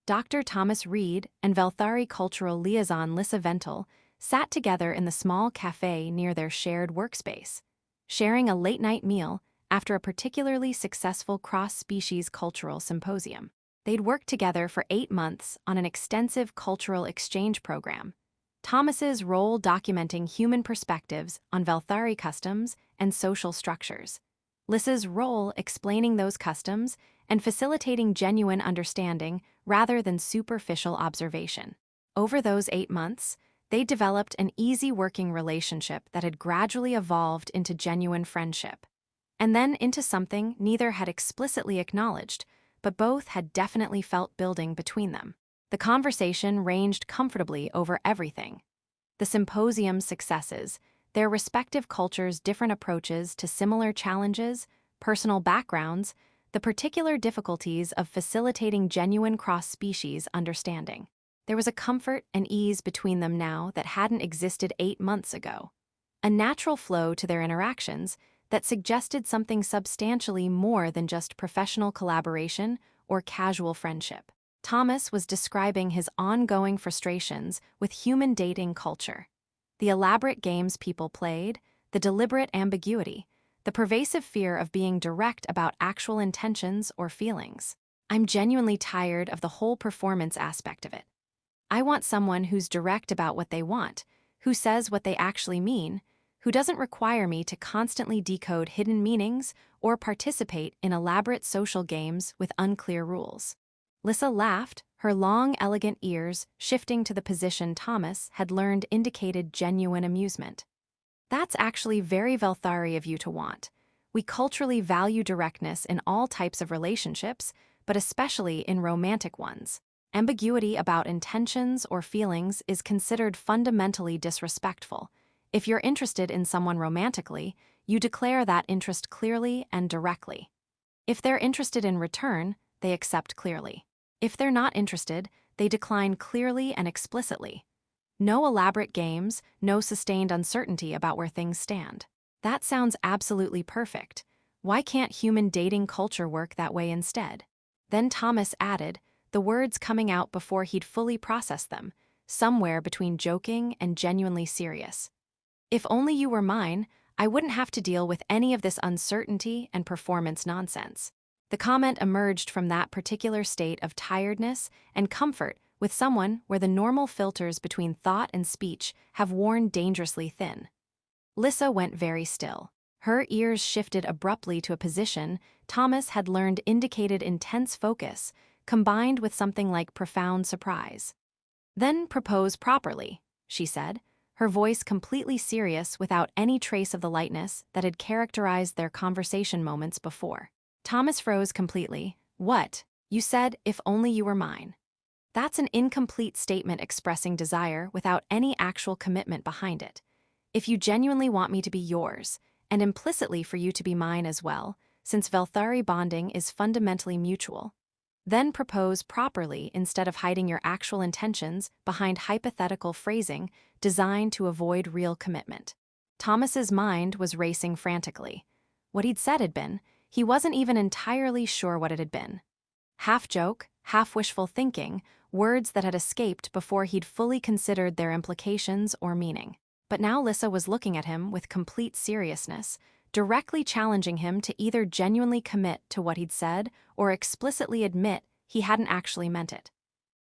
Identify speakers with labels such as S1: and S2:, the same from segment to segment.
S1: Dr. Thomas Reed and Velthari cultural liaison Lissa Ventel sat together in the small cafe near their shared workspace, sharing a late-night meal after a particularly successful cross-species cultural symposium. They'd worked together for 8 months on an extensive cultural exchange program, Thomas's role documenting human perspectives on Velthari customs and social structures, Lissa's role explaining those customs and facilitating genuine understanding rather than superficial observation. Over those 8 months, they developed an easy working relationship that had gradually evolved into genuine friendship, and then into something neither had explicitly acknowledged, but both had definitely felt building between them. The conversation ranged comfortably over everything: the symposium's successes, their respective cultures' different approaches to similar challenges, personal backgrounds, the particular difficulties of facilitating genuine cross-species understanding. There was a comfort and ease between them now that hadn't existed 8 months ago, a natural flow to their interactions that suggested something substantially more than just professional collaboration or casual friendship. Thomas was describing his ongoing frustrations with human dating culture. The elaborate games people played, the deliberate ambiguity, the pervasive fear of being direct about actual intentions or feelings. I'm genuinely tired of the whole performance aspect of it. I want someone who's direct about what they want, who says what they actually mean, who doesn't require me to constantly decode hidden meanings or participate in elaborate social games with unclear rules. Lissa laughed, her long, elegant ears shifting to the position Thomas had learned indicated genuine amusement. That's actually very Velthari of you to want. We culturally value directness in all types of relationships, but especially in romantic ones. Ambiguity about intentions or feelings is considered fundamentally disrespectful. If you're interested in someone romantically, you declare that interest clearly and directly. If they're interested in return, they accept clearly. If they're not interested, they decline clearly and explicitly. No elaborate games, no sustained uncertainty about where things stand. That sounds absolutely perfect. Why can't human dating culture work that way instead? Then Thomas added, the words coming out before he'd fully processed them, somewhere between joking and genuinely serious. If only you were mine, I wouldn't have to deal with any of this uncertainty and performance nonsense. The comment emerged from that particular state of tiredness and comfort with someone where the normal filters between thought and speech have worn dangerously thin. Lissa went very still. Her ears shifted abruptly to a position Thomas had learned indicated intense focus, combined with something like profound surprise. Then propose properly, she said, her voice completely serious without any trace of the lightness that had characterized their conversation moments before. Thomas froze completely. What? You said, if only you were mine. That's an incomplete statement expressing desire without any actual commitment behind it. If you genuinely want me to be yours, and implicitly for you to be mine as well, since Velthari bonding is fundamentally mutual, then propose properly instead of hiding your actual intentions behind hypothetical phrasing designed to avoid real commitment. Thomas's mind was racing frantically. What he'd said had been, he wasn't even entirely sure what it had been. Half joke, half wishful thinking, words that had escaped before he'd fully considered their implications or meaning. But now Lissa was looking at him with complete seriousness, directly challenging him to either genuinely commit to what he'd said or explicitly admit he hadn't actually meant it.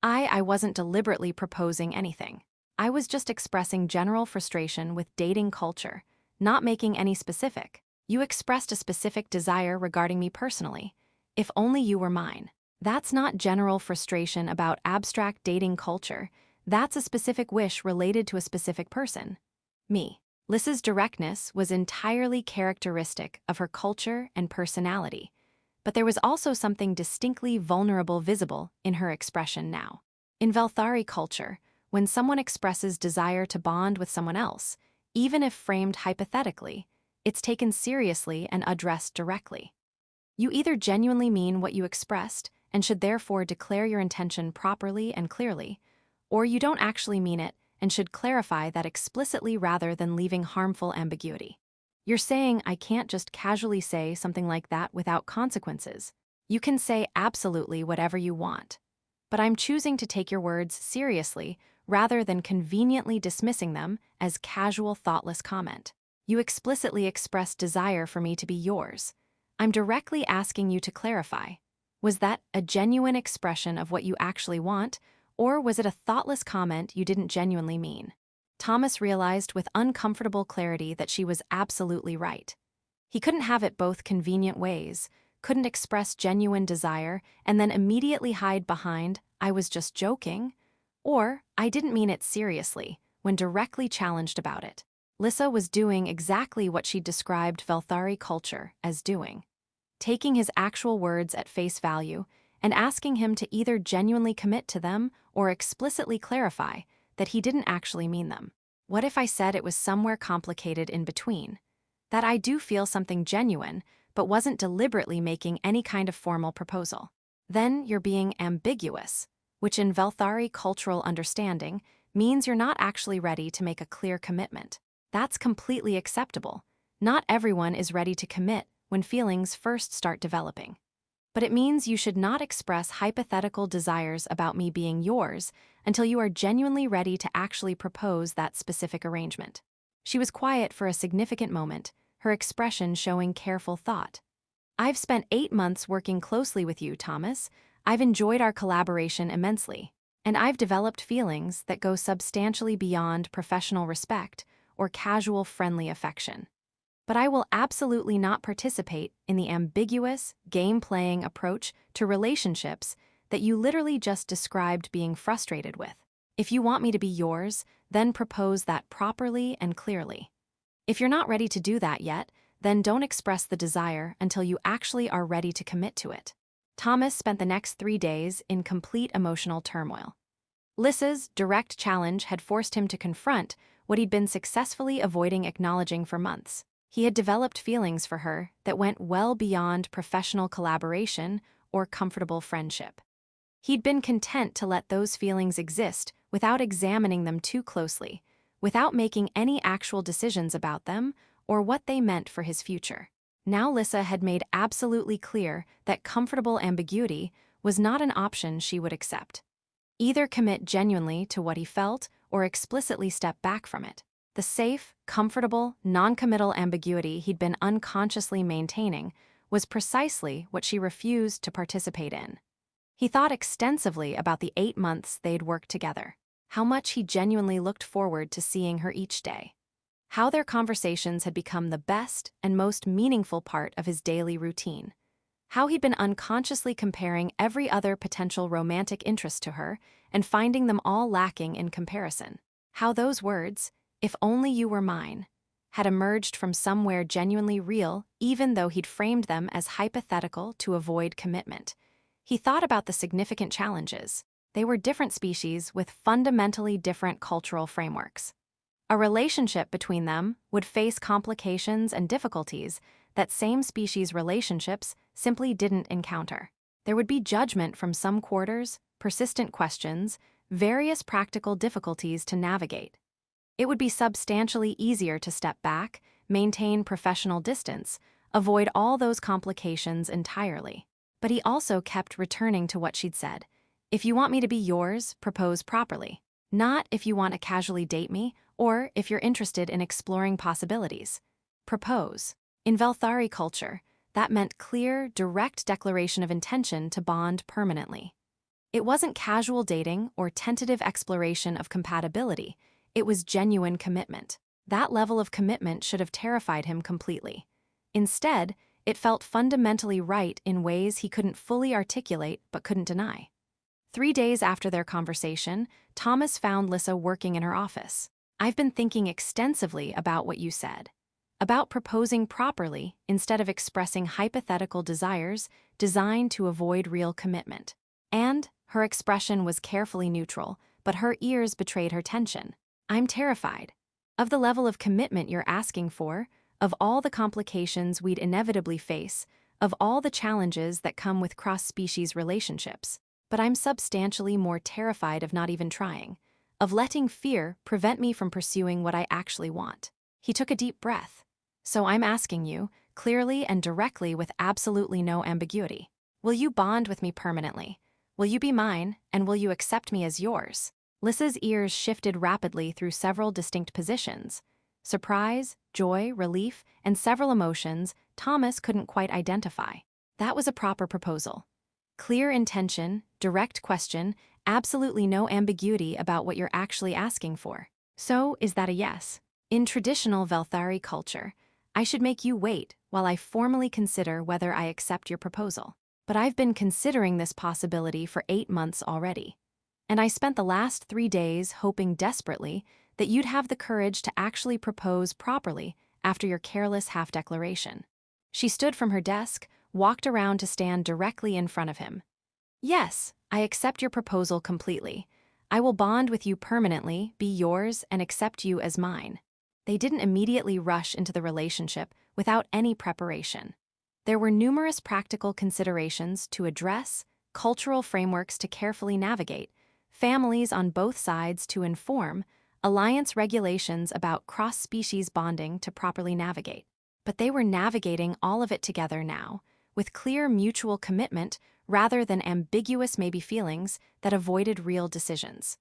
S1: I wasn't deliberately proposing anything. I was just expressing general frustration with dating culture, not making any specific. You expressed a specific desire regarding me personally. If only you were mine. That's not general frustration about abstract dating culture. That's a specific wish related to a specific person. Me. Lissa's directness was entirely characteristic of her culture and personality, but there was also something distinctly vulnerable visible in her expression now. In Velthari culture, when someone expresses desire to bond with someone else, even if framed hypothetically, it's taken seriously and addressed directly. You either genuinely mean what you expressed and should therefore declare your intention properly and clearly, or you don't actually mean it and should clarify that explicitly rather than leaving harmful ambiguity. You're saying I can't just casually say something like that without consequences. You can say absolutely whatever you want. but I'm choosing to take your words seriously rather than conveniently dismissing them as casual, thoughtless comment. You explicitly expressed desire for me to be yours. I'm directly asking you to clarify. Was that a genuine expression of what you actually want, or was it a thoughtless comment you didn't genuinely mean? Thomas realized with uncomfortable clarity that she was absolutely right. He couldn't have it both convenient ways, couldn't express genuine desire and then immediately hide behind, "I was just joking," or "I didn't mean it seriously," when directly challenged about it. Lissa was doing exactly what she described Velthari culture as doing, taking his actual words at face value and asking him to either genuinely commit to them or explicitly clarify that he didn't actually mean them. What if I said it was somewhere complicated in between? That I do feel something genuine, but wasn't deliberately making any kind of formal proposal. Then you're being ambiguous, which in Velthari cultural understanding means you're not actually ready to make a clear commitment. That's completely acceptable. Not everyone is ready to commit when feelings first start developing. But it means you should not express hypothetical desires about me being yours until you are genuinely ready to actually propose that specific arrangement. She was quiet for a significant moment, her expression showing careful thought. I've spent 8 months working closely with you, Thomas. I've enjoyed our collaboration immensely, and I've developed feelings that go substantially beyond professional respect or casual friendly affection. But I will absolutely not participate in the ambiguous, game-playing approach to relationships that you literally just described being frustrated with. If you want me to be yours, then propose that properly and clearly. If you're not ready to do that yet, then don't express the desire until you actually are ready to commit to it. Thomas spent the next 3 days in complete emotional turmoil. Lissa's direct challenge had forced him to confront what he'd been successfully avoiding acknowledging for months. He had developed feelings for her that went well beyond professional collaboration or comfortable friendship. He'd been content to let those feelings exist without examining them too closely, without making any actual decisions about them or what they meant for his future. Now Lissa had made absolutely clear that comfortable ambiguity was not an option she would accept. Either commit genuinely to what he felt or explicitly step back from it. The safe, comfortable, non-committal ambiguity he'd been unconsciously maintaining was precisely what she refused to participate in. He thought extensively about the 8 months they'd worked together, how much he genuinely looked forward to seeing her each day, how their conversations had become the best and most meaningful part of his daily routine, how he'd been unconsciously comparing every other potential romantic interest to her and finding them all lacking in comparison, how those words, "if only you were mine," had emerged from somewhere genuinely real even though he'd framed them as hypothetical to avoid commitment. He thought about the significant challenges. They were different species with fundamentally different cultural frameworks. A relationship between them would face complications and difficulties that same species relationships simply didn't encounter. There would be judgment from some quarters, persistent questions, various practical difficulties to navigate. It would be substantially easier to step back, maintain professional distance, avoid all those complications entirely. But he also kept returning to what she'd said. "If you want me to be yours, propose properly. Not if you want to casually date me, or if you're interested in exploring possibilities. Propose." In Velthari culture, that meant clear, direct declaration of intention to bond permanently. It wasn't casual dating or tentative exploration of compatibility. It was genuine commitment. That level of commitment should have terrified him completely. Instead, it felt fundamentally right in ways he couldn't fully articulate but couldn't deny. 3 days after their conversation, Thomas found Lissa working in her office. "I've been thinking extensively about what you said, about proposing properly instead of expressing hypothetical desires designed to avoid real commitment." And her expression was carefully neutral, but her ears betrayed her tension. "I'm terrified of the level of commitment you're asking for, of all the complications we'd inevitably face, of all the challenges that come with cross-species relationships. But I'm substantially more terrified of not even trying, of letting fear prevent me from pursuing what I actually want." He took a deep breath. "So I'm asking you, clearly and directly with absolutely no ambiguity, will you bond with me permanently? Will you be mine, and will you accept me as yours? Lissa's ears shifted rapidly through several distinct positions. Surprise, joy, relief, and several emotions Thomas couldn't quite identify. That was a proper proposal. Clear intention, direct question, absolutely no ambiguity about what you're actually asking for. So, is that a yes? In traditional Velthari culture, I should make you wait while I formally consider whether I accept your proposal. But I've been considering this possibility for 8 months already. And I spent the last 3 days hoping desperately that you'd have the courage to actually propose properly after your careless half-declaration. She stood from her desk, walked around to stand directly in front of him. Yes, I accept your proposal completely. I will bond with you permanently, be yours, and accept you as mine. They didn't immediately rush into the relationship without any preparation. There were numerous practical considerations to address, cultural frameworks to carefully navigate, families on both sides to inform, alliance regulations about cross-species bonding to properly navigate. But they were navigating all of it together now, with clear mutual commitment rather than ambiguous maybe feelings that avoided real decisions.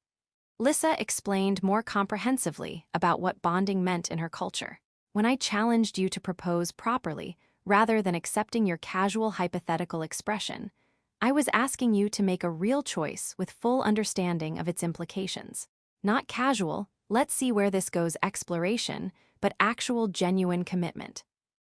S1: Lissa explained more comprehensively about what bonding meant in her culture. When I challenged you to propose properly, rather than accepting your casual hypothetical expression, I was asking you to make a real choice with full understanding of its implications. Not casual, let's see where this goes exploration, but actual genuine commitment.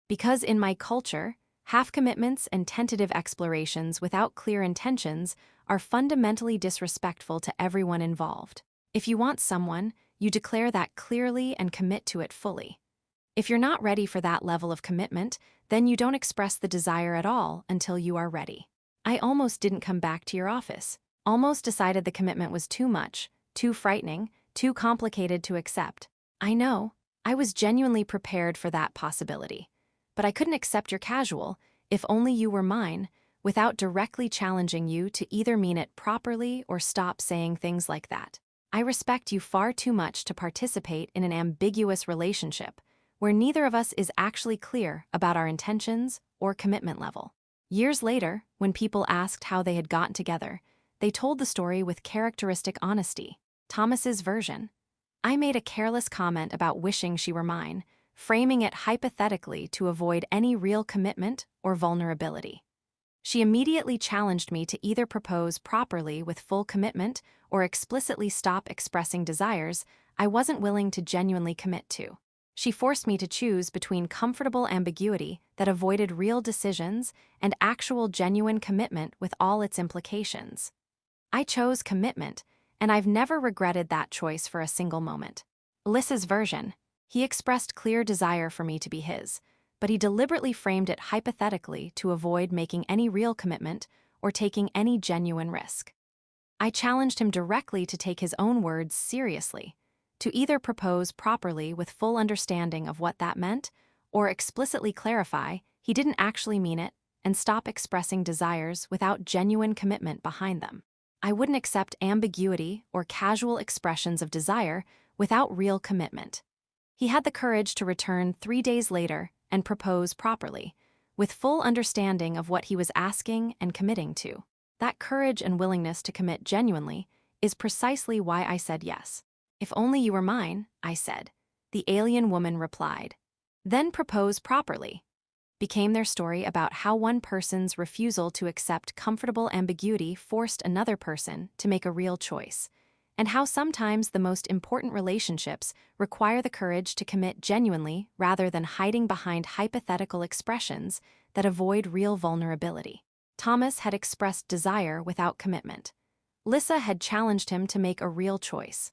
S1: Because in my culture, half commitments and tentative explorations without clear intentions are fundamentally disrespectful to everyone involved. If you want someone, you declare that clearly and commit to it fully. If you're not ready for that level of commitment, then you don't express the desire at all until you are ready. I almost didn't come back to your office. Almost decided the commitment was too much, too frightening, too complicated to accept. I know, I was genuinely prepared for that possibility. But I couldn't accept your casual, if only you were mine, without directly challenging you to either mean it properly or stop saying things like that. I respect you far too much to participate in an ambiguous relationship, where neither of us is actually clear about our intentions or commitment level. Years later, when people asked how they had gotten together, they told the story with characteristic honesty. Thomas's version. I made a careless comment about wishing she were mine, framing it hypothetically to avoid any real commitment or vulnerability. She immediately challenged me to either propose properly with full commitment or explicitly stop expressing desires I wasn't willing to genuinely commit to. She forced me to choose between comfortable ambiguity that avoided real decisions and actual genuine commitment with all its implications. I chose commitment, and I've never regretted that choice for a single moment. Lissa's version. He expressed clear desire for me to be his, but he deliberately framed it hypothetically to avoid making any real commitment or taking any genuine risk. I challenged him directly to take his own words seriously, to either propose properly with full understanding of what that meant, or explicitly clarify he didn't actually mean it and stop expressing desires without genuine commitment behind them. I wouldn't accept ambiguity or casual expressions of desire without real commitment. He had the courage to return 3 days later and propose properly, with full understanding of what he was asking and committing to. That courage and willingness to commit genuinely is precisely why I said yes. If only you were mine, I said. The alien woman replied. Then propose properly. Became their story about how one person's refusal to accept comfortable ambiguity forced another person to make a real choice, and how sometimes the most important relationships require the courage to commit genuinely rather than hiding behind hypothetical expressions that avoid real vulnerability. Thomas had expressed desire without commitment. Lissa had challenged him to make a real choice.